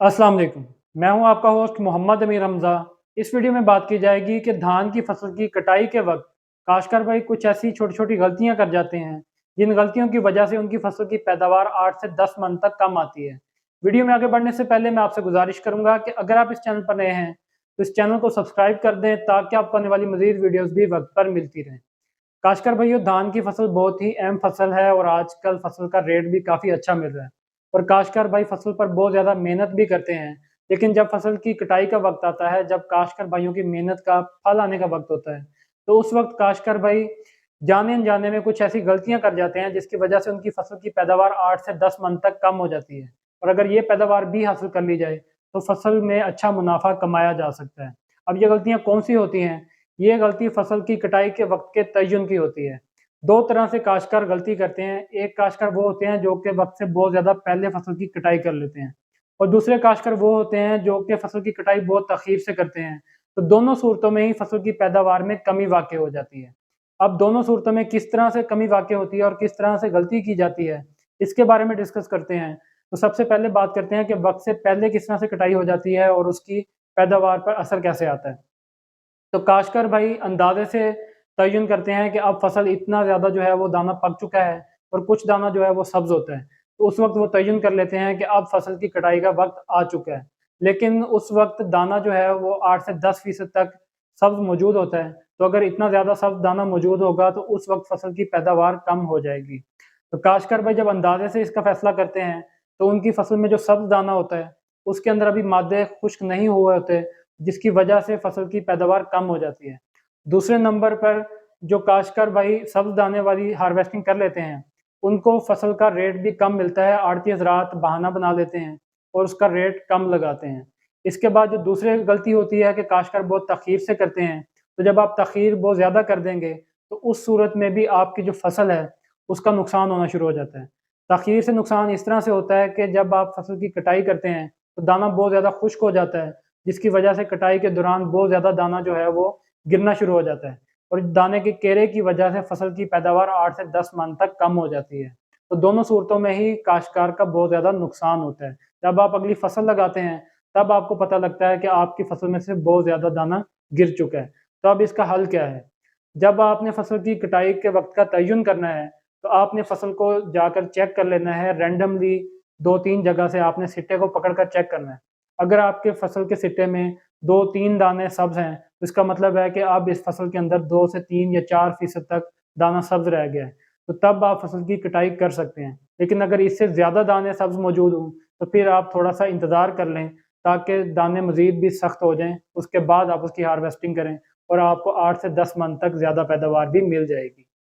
अस्सलाम वालेकुम। मैं हूं आपका होस्ट मोहम्मद अमीर हमज़ा। इस वीडियो में बात की जाएगी कि धान की फसल की कटाई के वक्त काश्तकार भाई कुछ ऐसी छोटी छोटी गलतियां कर जाते हैं जिन गलतियों की वजह से उनकी फसल की पैदावार 8 से 10 मन तक कम आती है। वीडियो में आगे बढ़ने से पहले मैं आपसे गुजारिश करूंगा कि अगर आप इस चैनल पर नए हैं तो इस चैनल को सब्सक्राइब कर दें ताकि आपको आने वाली मजीद वीडियोज़ भी वक्त पर मिलती रहें। काश्तकार भाइयों, धान की फसल बहुत ही अहम फसल है और आजकल फसल का रेट भी काफ़ी अच्छा मिल रहा है। और काश्तकार भाई फसल पर बहुत ज़्यादा मेहनत भी करते हैं। लेकिन जब फसल की कटाई का वक्त आता है, जब काश्तकार भाइयों की मेहनत का फल आने का वक्त होता है, तो उस वक्त काश्तकार भाई जाने अनजाने में कुछ ऐसी गलतियां कर जाते हैं जिसकी वजह से उनकी फसल की पैदावार 8 से 10 मन तक कम हो जाती है। और अगर ये पैदावार भी हासिल कर ली जाए तो फसल में अच्छा मुनाफा कमाया जा सकता है। अब ये गलतियां कौन सी होती हैं? ये गलती फसल की कटाई के वक्त के तय्युन की होती है। दो तरह से काश्तकार गलती करते हैं। एक काश्तकार वो होते हैं जो कि वक्त से बहुत ज़्यादा पहले फसल की कटाई कर लेते हैं और दूसरे काश्तकार वो होते हैं जो कि फसल की कटाई बहुत तख़ीर से करते हैं। तो दोनों सूरतों में ही फसल की पैदावार में कमी वाक़ई हो जाती है। अब दोनों सूरतों में किस तरह से कमी वाक़ई होती है और किस तरह से गलती की जाती है, इसके बारे में डिस्कस करते हैं। तो सबसे पहले बात करते हैं कि वक्त से पहले किस तरह से कटाई हो जाती है और उसकी पैदावार पर असर कैसे आता है। तो काश्तकार भाई अंदाज़े से तय्युन करते हैं कि अब फसल इतना ज़्यादा जो है वो दाना पक चुका है और कुछ दाना जो है वो सब्ज़ होता है। तो उस वक़्त वो तय्युन कर लेते हैं कि अब फसल की कटाई का वक़्त आ चुका है। लेकिन उस वक़्त दाना जो है वो 8 से 10% तक सब्ज़ मौजूद होता है। तो अगर इतना ज़्यादा सब्ज़ दाना मौजूद होगा तो उस वक़्त फसल की पैदावार कम हो जाएगी। तो काश्तकार भाई जब अंदाज़े से इसका फ़ैसला करते हैं तो उनकी फसल में जो सब्ज़ दाना होता है उसके अंदर अभी मादे खुश्क नहीं हुए होते, जिसकी वजह से फसल की पैदावार कम हो जाती है। दूसरे नंबर पर जो काश्तकार भाई सब्ज़ दाने वाली हार्वेस्टिंग कर लेते हैं, उनको फसल का रेट भी कम मिलता है। आड़ती हज़रात बहाना बना लेते हैं और उसका रेट कम लगाते हैं। इसके बाद जो दूसरी गलती होती है कि काश्तकार बहुत तख़ीर से करते हैं। तो जब आप तख़ीर बहुत ज़्यादा कर देंगे, तो उस सूरत में भी आपकी जो फसल है, उसका नुकसान होना शुरू हो जाता है। तख़ीर से नुकसान इस तरह से होता है कि जब आप फसल की कटाई करते हैं, तो दाना बहुत ज़्यादा खुश्क हो जाता है, जिसकी वजह से कटाई के दौरान बहुत ज़्यादा दाना जो है वो गिरना शुरू हो जाता है और दाने के केरे की वजह से फसल की पैदावार 8 से 10 मन तक कम हो जाती है। तो दोनों सूरतों में ही काश्तकार का बहुत ज़्यादा नुकसान होता है। जब आप अगली फसल लगाते हैं, तब आपको पता लगता है कि आपकी फसल में से बहुत ज़्यादा दाना गिर चुका है। तो अब इसका हल क्या है? जब आपने फसल की कटाई के वक़्त का तय्युन करना है, तो आपने फसल को जाकर चेक कर लेना है। रैंडमली 2-3 जगह से आपने सिट्टे को पकड़ कर चेक करना है। अगर आपके फसल के सिट्टे में 2-3 दाने सब्ज़ हैं, तो इसका मतलब है कि अब इस फसल के अंदर 2 से 3 या 4% तक दाना सब्ज़ रह गया है, तो तब आप फसल की कटाई कर सकते हैं। लेकिन अगर इससे ज़्यादा दाने सब्ज़ मौजूद हों, तो फिर आप थोड़ा-सा इंतज़ार कर लें ताकि दाने मज़ीद भी सख्त हो जाएँ, उसके बाद आप उसकी हार्वेस्टिंग करें और आपको 8 से 10 मन तक ज़्यादा पैदावार भी मिल जाएगी।